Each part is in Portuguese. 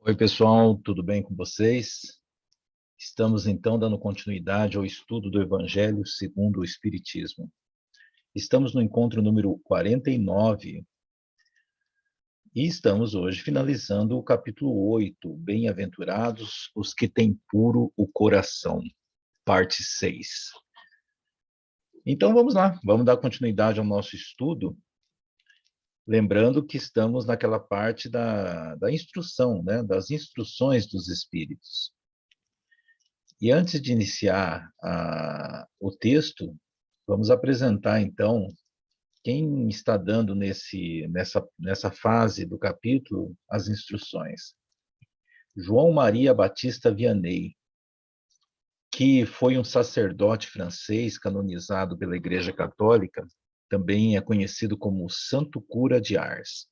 Oi, pessoal, tudo bem com vocês? Estamos então dando continuidade ao estudo do Evangelho segundo o Espiritismo. Estamos no encontro número 49 e estamos hoje finalizando o capítulo 8, Bem-aventurados os que têm puro o coração, parte 6. Então vamos lá, vamos dar continuidade ao nosso estudo, lembrando que estamos naquela parte da instrução, né, das instruções dos Espíritos. E antes de iniciar o texto, vamos apresentar, então, quem está dando nessa fase do capítulo as instruções. João Maria Batista Vianney, que foi um sacerdote francês canonizado pela Igreja Católica, também é conhecido como Santo Cura de Ars.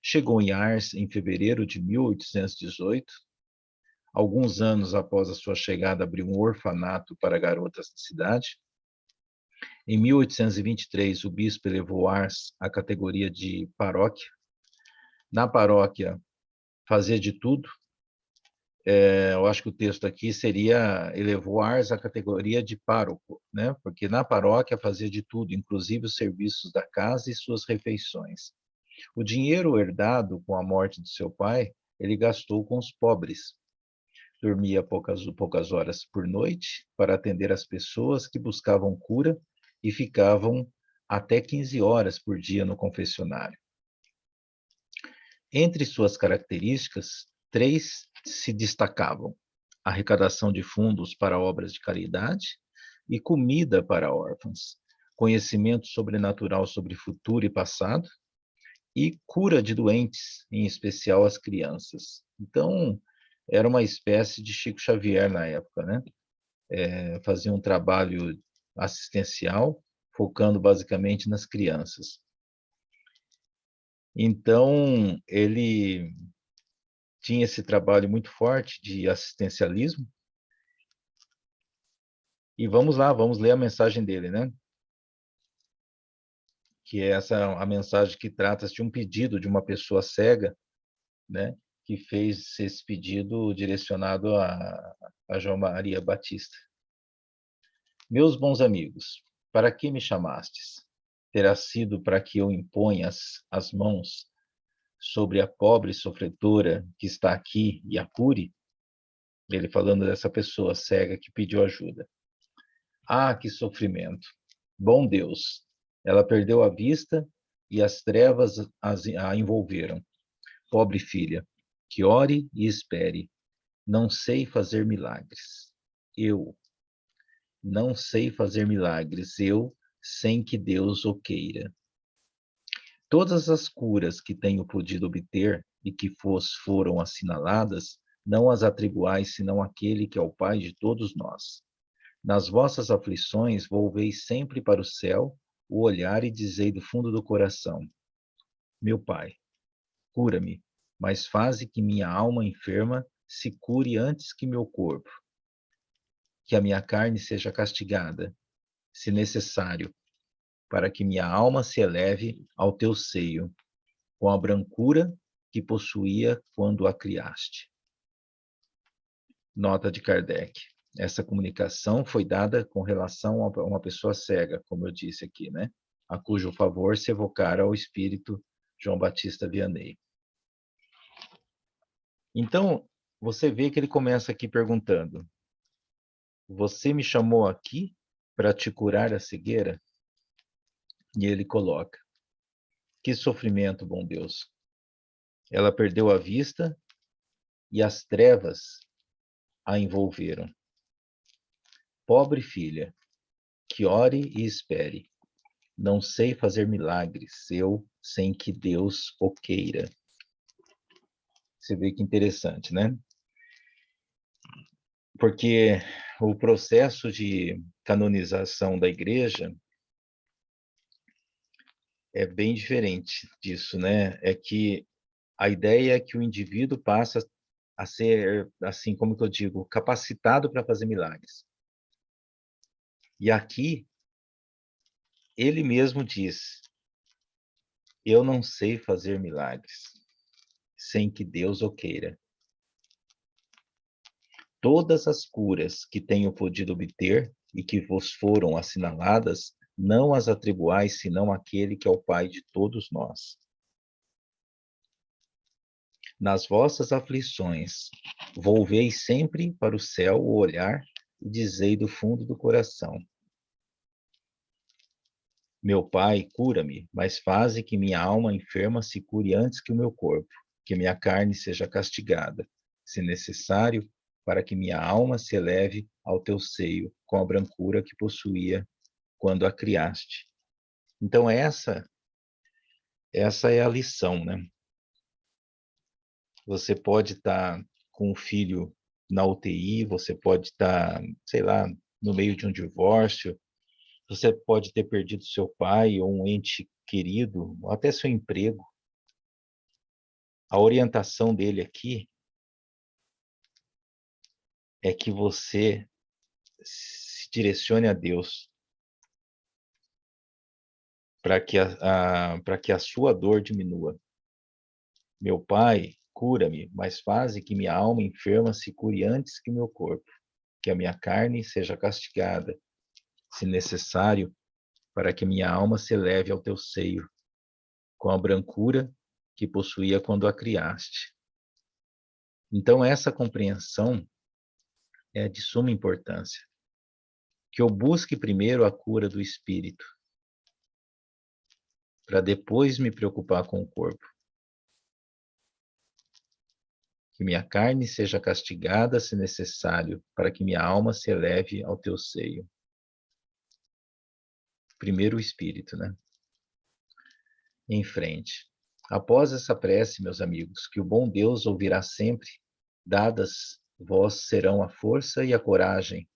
Chegou em Ars em fevereiro de 1818. Alguns anos após a sua chegada, abriu um orfanato para garotas da cidade. Em 1823, o bispo elevou Ars à categoria de paróquia. Na paróquia, fazia de tudo. Eu acho que o texto aqui seria elevou Ars à categoria de pároco, né? Porque na paróquia fazia de tudo, inclusive os serviços da casa e suas refeições. O dinheiro herdado com a morte de seu pai, ele gastou com os pobres. Dormia poucas horas por noite para atender as pessoas que buscavam cura e ficavam até 15 horas por dia no confessionário. Entre suas características, 3 se destacavam: arrecadação de fundos para obras de caridade e comida para órfãos, conhecimento sobrenatural sobre futuro e passado e cura de doentes, em especial as crianças. Então, era uma espécie de Chico Xavier na época, né? Fazia um trabalho assistencial, focando basicamente nas crianças. Então, ele tinha esse trabalho muito forte de assistencialismo. E vamos lá, vamos ler a mensagem dele, né? Que é a mensagem que trata de um pedido de uma pessoa cega, né? Que fez esse pedido direcionado a João Maria Batista. Meus bons amigos, para que me chamastes? Terá sido para que eu imponha as mãos sobre a pobre sofredora que está aqui e a cure? Ele falando dessa pessoa cega que pediu ajuda. Ah, que sofrimento! Bom Deus! Ela perdeu a vista e as trevas a envolveram. Pobre filha, que ore e espere. Não sei fazer milagres. Eu não sei fazer milagres, sem que Deus o queira. Todas as curas que tenho podido obter e que foram assinaladas, não as atribuais senão àquele que é o Pai de todos nós. Nas vossas aflições, volvei sempre para o céu o olhar e dizei do fundo do coração: meu Pai, cura-me, mas faze que minha alma enferma se cure antes que meu corpo, que a minha carne seja castigada, se necessário, para que minha alma se eleve ao teu seio, com a brancura que possuía quando a criaste. Nota de Kardec. Essa comunicação foi dada com relação a uma pessoa cega, como eu disse aqui, né? A cujo favor se evocara o espírito João Batista Vianney. Então, você vê que ele começa aqui perguntando: você me chamou aqui para te curar a cegueira? E ele coloca: que sofrimento, bom Deus! Ela perdeu a vista e as trevas a envolveram. Pobre filha, que ore e espere. Não sei fazer milagres, sem que Deus o queira. Você vê que interessante, né? Porque o processo de canonização da igreja é bem diferente disso, né? É que a ideia é que o indivíduo passa a ser, assim como que eu digo, capacitado para fazer milagres. E aqui ele mesmo diz: eu não sei fazer milagres, sem que Deus o queira. Todas as curas que tenho podido obter e que vos foram assinaladas, não as atribuais senão àquele que é o Pai de todos nós. Nas vossas aflições, volvei sempre para o céu o olhar e dizei do fundo do coração: meu Pai, cura-me, mas faze que minha alma enferma se cure antes que o meu corpo, que minha carne seja castigada, se necessário, para que minha alma se eleve ao teu seio com a brancura que possuía quando a criaste. Então essa é a lição, né? Você pode estar com o filho na UTI, você pode estar, sei lá, no meio de um divórcio, você pode ter perdido seu pai ou um ente querido, ou até seu emprego. A orientação dele aqui é que você se direcione a Deus para que a sua dor diminua. Meu Pai, cura-me, mas faze que minha alma enferma se cure antes que meu corpo, que a minha carne seja castigada, se necessário, para que minha alma se eleve ao teu seio, com a brancura que possuía quando a criaste. Então, essa compreensão é de suma importância. Que eu busque primeiro a cura do espírito, para depois me preocupar com o corpo. Que minha carne seja castigada, se necessário, para que minha alma se eleve ao teu seio. Primeiro o espírito, né? Em frente. Após essa prece, meus amigos, que o bom Deus ouvirá sempre, dadas vós serão a força e a coragem,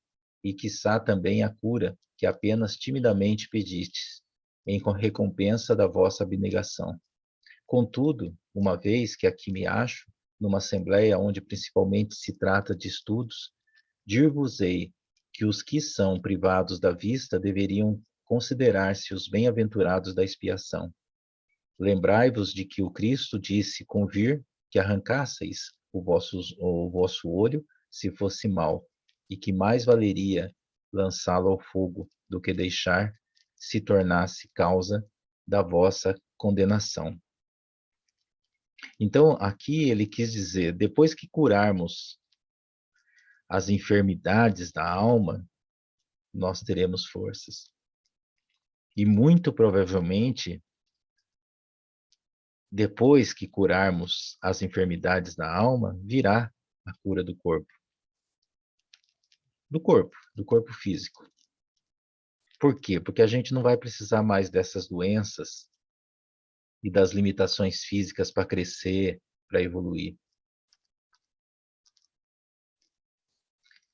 e quiçá também a cura que apenas timidamente pedistes, em recompensa da vossa abnegação. Contudo, uma vez que aqui me acho, numa assembleia onde principalmente se trata de estudos, dir-vos-ei que os que são privados da vista deveriam considerar-se os bem-aventurados da expiação. Lembrai-vos de que o Cristo disse convir que arrancasseis o vosso olho se fosse mau, e que mais valeria lançá-lo ao fogo do que deixar se tornasse causa da vossa condenação. Então, aqui ele quis dizer, depois que curarmos as enfermidades da alma, nós teremos forças. E muito provavelmente, depois que curarmos as enfermidades da alma, virá a cura do corpo. Do corpo físico. Por quê? Porque a gente não vai precisar mais dessas doenças e das limitações físicas para crescer, para evoluir.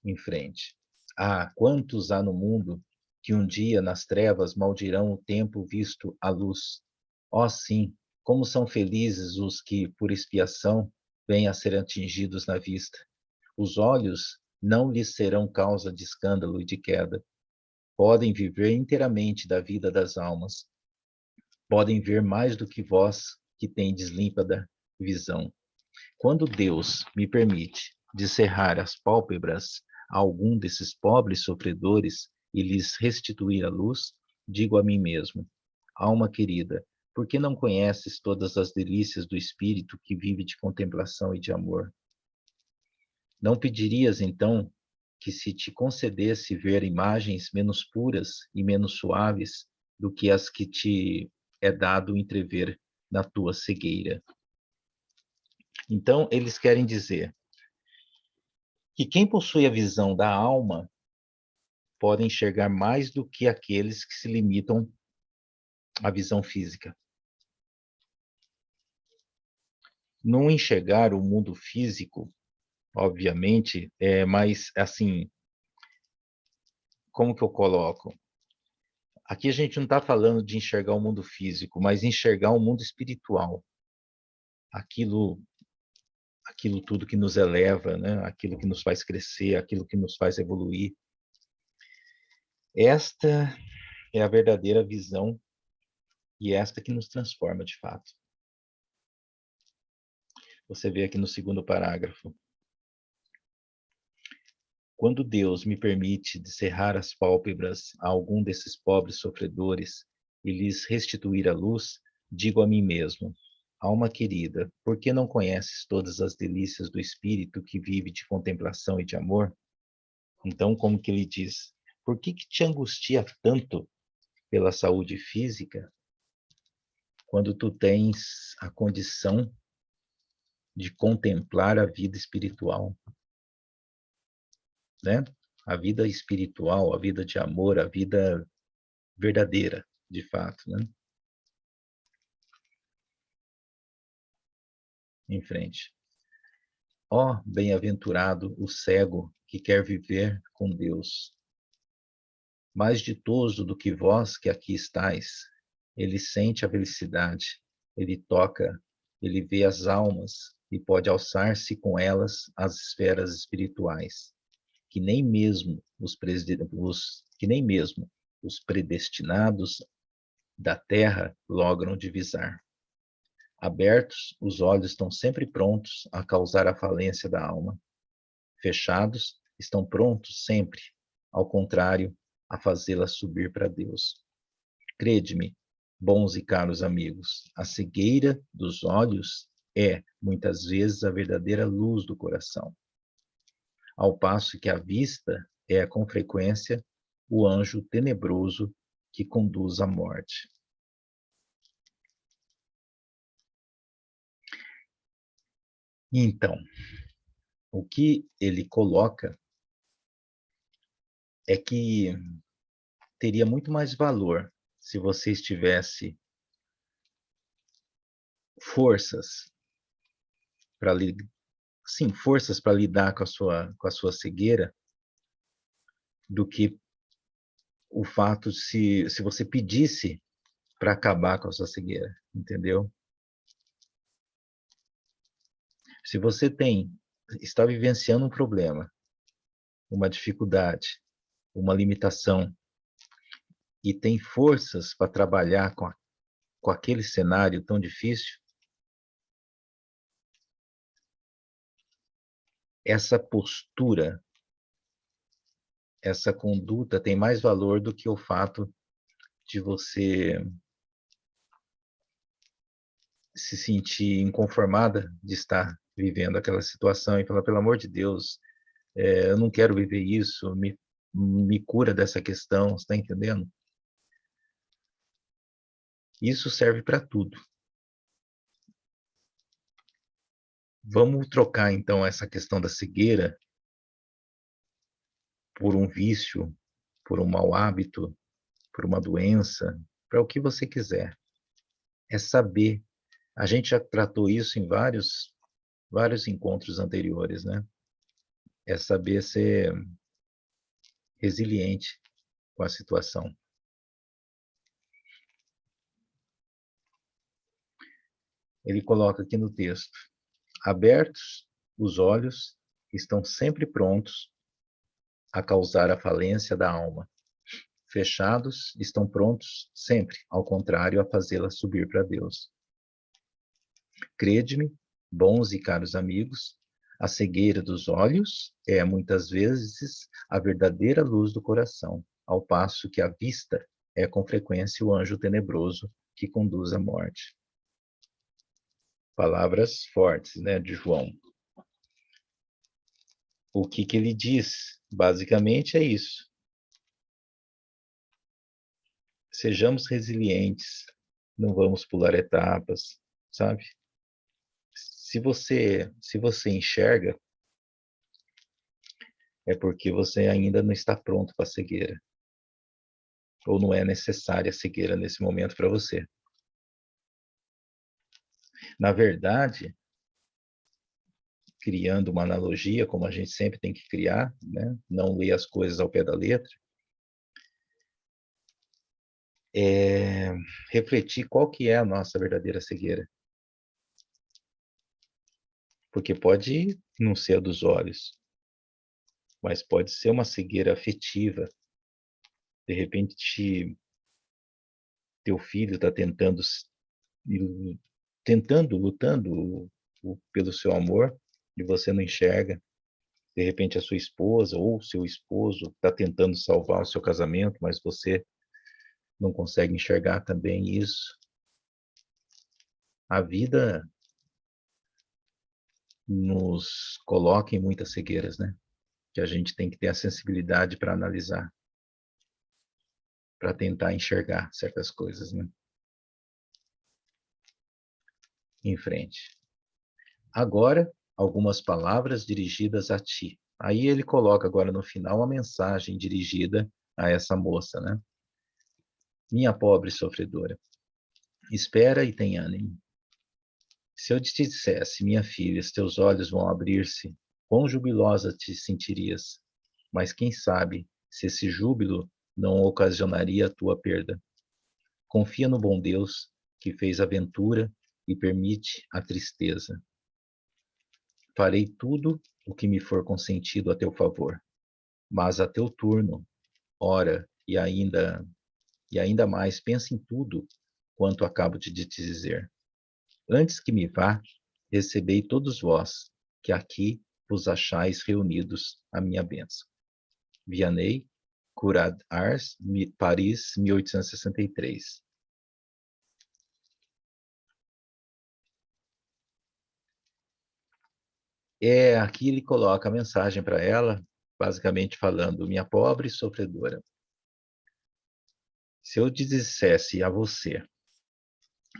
Em frente. Ah, quantos há no mundo que um dia nas trevas maldirão o tempo visto à luz? Ó sim, como são felizes os que, por expiação, vêm a ser atingidos na vista. Os olhos não lhes serão causa de escândalo e de queda. Podem viver inteiramente da vida das almas. Podem ver mais do que vós, que tendes límpida visão. Quando Deus me permite descerrar as pálpebras a algum desses pobres sofredores e lhes restituir a luz, digo a mim mesmo: alma querida, por que não conheces todas as delícias do espírito que vive de contemplação e de amor? Não pedirias, então, que se te concedesse ver imagens menos puras e menos suaves do que as que te é dado entrever na tua cegueira? Então, eles querem dizer que quem possui a visão da alma pode enxergar mais do que aqueles que se limitam à visão física. Não enxergar o mundo físico, obviamente, é mais assim, como que eu coloco? Aqui a gente não está falando de enxergar o mundo físico, mas enxergar o mundo espiritual. Aquilo, aquilo tudo que nos eleva, né? Aquilo que nos faz crescer, aquilo que nos faz evoluir. Esta é a verdadeira visão e esta que nos transforma de fato. Você vê aqui no segundo parágrafo. Quando Deus me permite descerrar as pálpebras a algum desses pobres sofredores e lhes restituir a luz, digo a mim mesmo: alma querida, por que não conheces todas as delícias do espírito que vive de contemplação e de amor? Então, como que ele diz? Por que te angustia tanto pela saúde física quando tu tens a condição de contemplar a vida espiritual, né? A vida espiritual, a vida de amor, a vida verdadeira, de fato, né? Em frente. Ó, bem-aventurado o cego que quer viver com Deus. Mais ditoso do que vós que aqui estáis, ele sente a felicidade, ele toca, ele vê as almas e pode alçar-se com elas às esferas espirituais, que nem mesmo que nem mesmo os predestinados da terra logram divisar. Abertos, os olhos estão sempre prontos a causar a falência da alma. Fechados, estão prontos sempre, ao contrário, a fazê-la subir para Deus. Crede-me, bons e caros amigos, a cegueira dos olhos é, muitas vezes, a verdadeira luz do coração, ao passo que a vista é, com frequência, o anjo tenebroso que conduz à morte. Então, o que ele coloca é que teria muito mais valor se você estivesse forças para sim, forças para lidar com a sua cegueira, do que o fato se você pedisse para acabar com a sua cegueira, entendeu? Se você está vivenciando um problema, uma dificuldade, uma limitação, e tem forças para trabalhar com aquele cenário tão difícil, essa postura, essa conduta tem mais valor do que o fato de você se sentir inconformada de estar vivendo aquela situação e falar, pelo amor de Deus, eu não quero viver isso, me cura dessa questão, você está entendendo? Isso serve para tudo. Vamos trocar, então, essa questão da cegueira por um vício, por um mau hábito, por uma doença, para o que você quiser. É saber. A gente já tratou isso em vários encontros anteriores, né? É saber ser resiliente com a situação. Ele coloca aqui no texto: abertos os olhos, estão sempre prontos a causar a falência da alma. Fechados, estão prontos sempre, ao contrário, a fazê-la subir para Deus. Crede-me, bons e caros amigos, a cegueira dos olhos é, muitas vezes, a verdadeira luz do coração, ao passo que a vista é, com frequência, o anjo tenebroso que conduz à morte. Palavras fortes, né, de João. O que ele diz? Basicamente é isso. Sejamos resilientes, não vamos pular etapas, sabe? Se você enxerga, é porque você ainda não está pronto para a cegueira. Ou não é necessária a cegueira nesse momento para você. Na verdade, criando uma analogia, como a gente sempre tem que criar, né? Não ler as coisas ao pé da letra, é refletir qual que é a nossa verdadeira cegueira. Porque pode não ser a dos olhos, mas pode ser uma cegueira afetiva. De repente, teu filho está lutando pelo seu amor, e você não enxerga. De repente a sua esposa ou seu esposo está tentando salvar o seu casamento, mas você não consegue enxergar também isso. A vida nos coloca em muitas cegueiras, né? Que a gente tem que ter a sensibilidade para analisar, para tentar enxergar certas coisas, né? Em frente. Agora, algumas palavras dirigidas a ti. Aí ele coloca agora no final uma mensagem dirigida a essa moça, né? Minha pobre sofredora, espera e tem ânimo. Se eu te dissesse, minha filha, teus olhos vão abrir-se, quão jubilosa te sentirias. Mas quem sabe se esse júbilo não ocasionaria a tua perda. Confia no bom Deus que fez a ventura e permite a tristeza. Farei tudo o que me for consentido a teu favor, mas a teu turno, ora e ainda mais pensa em tudo quanto acabo de te dizer. Antes que me vá, recebei todos vós, que aqui vos achais reunidos a minha bênção. Vianney, Curad Ars, Paris, 1863. Aqui ele coloca a mensagem para ela, basicamente falando, minha pobre sofredora, se eu dissesse a você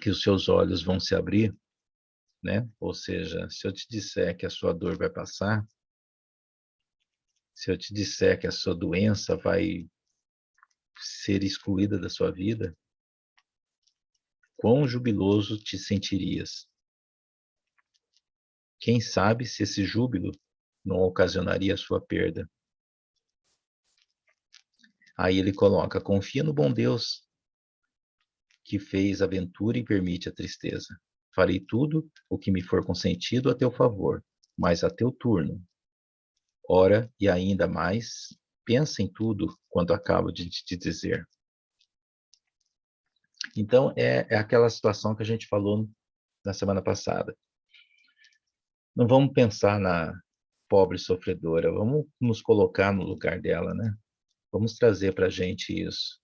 que os seus olhos vão se abrir, né? Ou seja, se eu te disser que a sua dor vai passar, se eu te disser que a sua doença vai ser excluída da sua vida, quão jubiloso te sentirias? Quem sabe se esse júbilo não ocasionaria a sua perda? Aí ele coloca, confia no bom Deus que fez a ventura e permite a tristeza. Farei tudo o que me for consentido a teu favor, mas a teu turno. Ora, e ainda mais, pensa em tudo quanto acabo de te dizer. Então, é aquela situação que a gente falou na semana passada. Não vamos pensar na pobre sofredora, vamos nos colocar no lugar dela, né? Vamos trazer para a gente isso.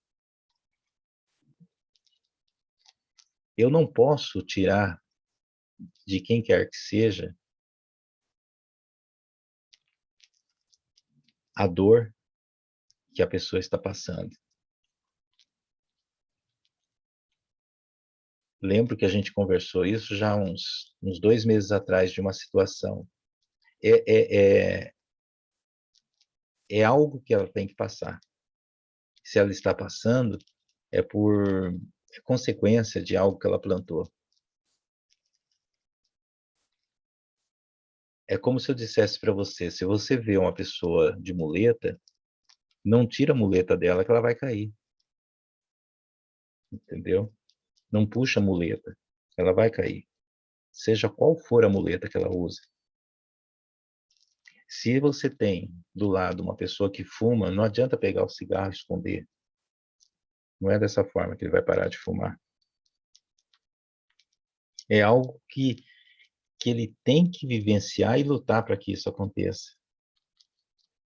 Eu não posso tirar de quem quer que seja a dor que a pessoa está passando. Lembro que a gente conversou isso já uns 2 meses atrás de uma situação. É, é, é, é algo que ela tem que passar. Se ela está passando, é consequência de algo que ela plantou. É como se eu dissesse para você, se você vê uma pessoa de muleta, não tira a muleta dela que ela vai cair. Entendeu? Não puxa a muleta, ela vai cair. Seja qual for a muleta que ela usa. Se você tem do lado uma pessoa que fuma, não adianta pegar o cigarro e esconder. Não é dessa forma que ele vai parar de fumar. É algo que ele tem que vivenciar e lutar para que isso aconteça.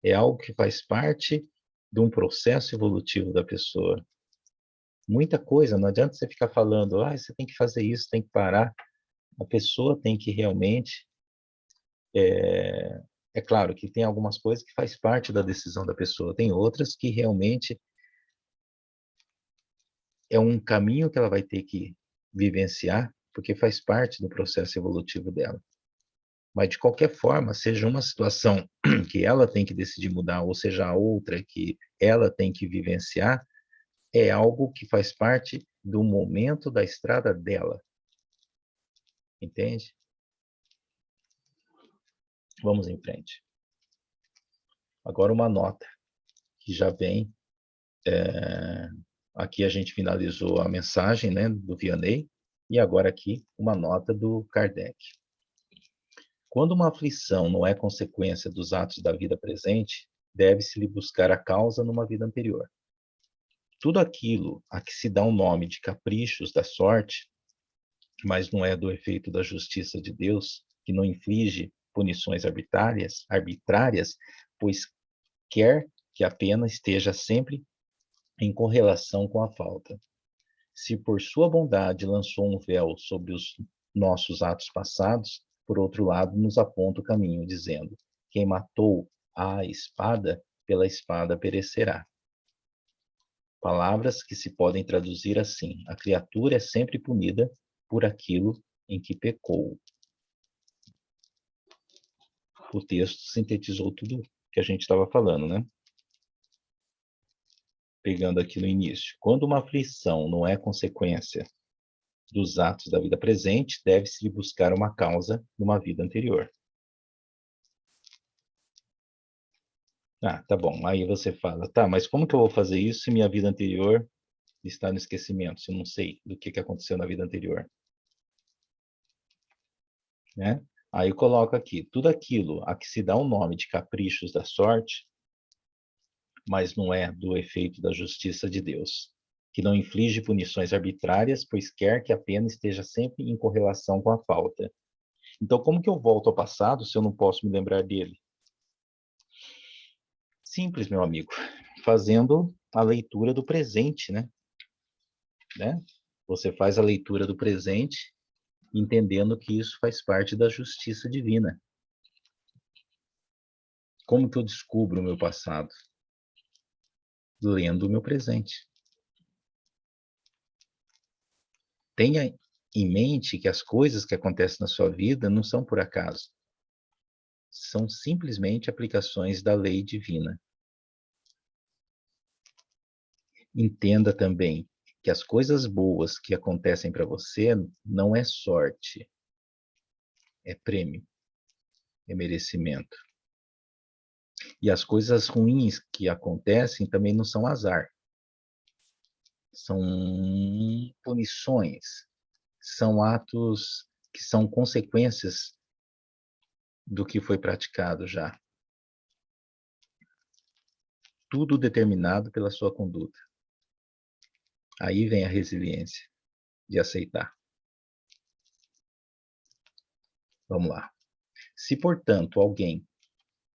É algo que faz parte de um processo evolutivo da pessoa. Muita coisa, não adianta você ficar falando, você tem que fazer isso, tem que parar. A pessoa tem que realmente. É claro que tem algumas coisas que faz parte da decisão da pessoa, tem outras que realmente é um caminho que ela vai ter que vivenciar, porque faz parte do processo evolutivo dela. Mas, de qualquer forma, seja uma situação que ela tem que decidir mudar, ou seja a outra que ela tem que vivenciar, é algo que faz parte do momento da estrada dela. Entende? Vamos em frente. Agora uma nota que já vem. Aqui a gente finalizou a mensagem, né, do Vianney, e agora aqui uma nota do Kardec. Quando uma aflição não é consequência dos atos da vida presente, deve-se-lhe buscar a causa numa vida anterior. Tudo aquilo a que se dá o nome de caprichos da sorte, mas não é do efeito da justiça de Deus, que não inflige punições arbitrárias, pois quer que a pena esteja sempre em correlação com a falta. Se por sua bondade lançou um véu sobre os nossos atos passados, por outro lado, nos aponta o caminho, dizendo: quem matou a espada, pela espada perecerá. Palavras que se podem traduzir assim: a criatura é sempre punida por aquilo em que pecou. O texto sintetizou tudo que a gente estava falando, né? Pegando aqui no início. Quando uma aflição não é consequência dos atos da vida presente, deve-se buscar uma causa numa vida anterior. Ah, tá bom. Aí você fala, tá, mas como que eu vou fazer isso se minha vida anterior está no esquecimento, se eu não sei do que aconteceu na vida anterior? Né? Aí eu coloco aqui, tudo aquilo a que se dá o nome de caprichos da sorte, mas não é do efeito da justiça de Deus, que não inflige punições arbitrárias, pois quer que a pena esteja sempre em correlação com a falta. Então, como que eu volto ao passado se eu não posso me lembrar dele? Simples, meu amigo, fazendo a leitura do presente, né? Você faz a leitura do presente, entendendo que isso faz parte da justiça divina. Como que eu descubro o meu passado? Lendo o meu presente. Tenha em mente que as coisas que acontecem na sua vida não são por acaso. São simplesmente aplicações da lei divina. Entenda também que as coisas boas que acontecem para você não é sorte, é prêmio, é merecimento. E as coisas ruins que acontecem também não são azar. São punições, são atos que são consequências do que foi praticado já. Tudo determinado pela sua conduta. Aí vem a resiliência de aceitar. Vamos lá. Se, portanto, alguém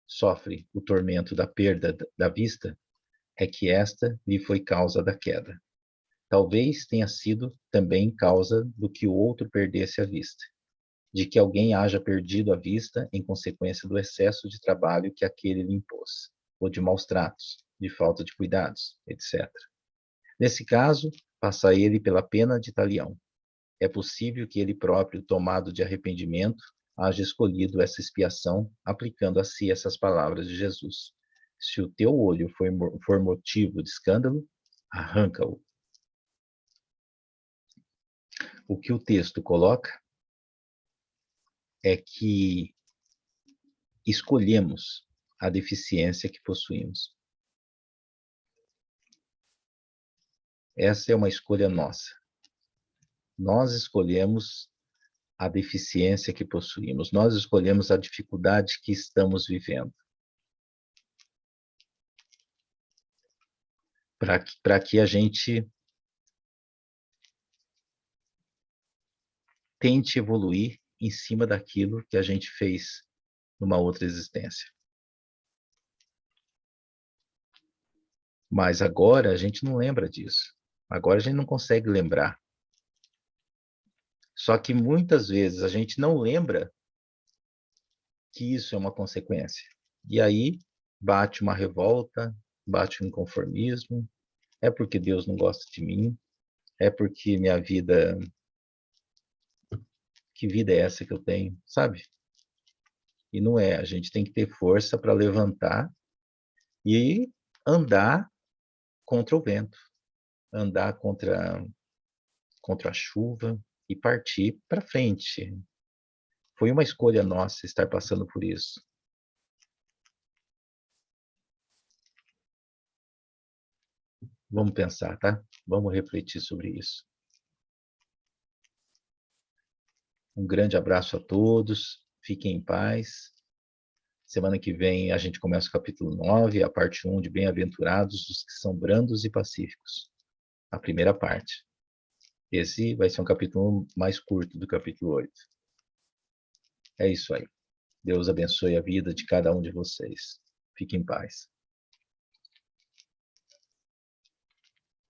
sofre o tormento da perda da vista, é que esta lhe foi causa da queda. Talvez tenha sido também causa do que o outro perdesse a vista, de que alguém haja perdido a vista em consequência do excesso de trabalho que aquele lhe impôs, ou de maus tratos, de falta de cuidados, etc. Nesse caso, passa ele pela pena de talião. É possível que ele próprio, tomado de arrependimento, haja escolhido essa expiação, aplicando a si essas palavras de Jesus: se o teu olho for motivo de escândalo, arranca-o. O que o texto coloca é que escolhemos a deficiência que possuímos. Essa é uma escolha nossa. Nós escolhemos a deficiência que possuímos. Nós escolhemos a dificuldade que estamos vivendo. Para que a gente tente evoluir em cima daquilo que a gente fez numa outra existência. Mas agora a gente não lembra disso. Agora a gente não consegue lembrar. Só que muitas vezes a gente não lembra que isso é uma consequência. E aí bate uma revolta, bate um inconformismo. É porque Deus não gosta de mim. É porque minha vida... Que vida é essa que eu tenho, sabe? E não é. A gente tem que ter força para levantar e andar contra o vento. Andar contra a chuva e partir para frente. Foi uma escolha nossa estar passando por isso. Vamos pensar, tá? Vamos refletir sobre isso. Um grande abraço a todos. Fiquem em paz. Semana que vem a gente começa o capítulo 9, a parte 1 de Bem-aventurados os que são brandos e pacíficos. A primeira parte. Esse vai ser um capítulo mais curto do capítulo 8. É isso aí. Deus abençoe a vida de cada um de vocês. Fique em paz.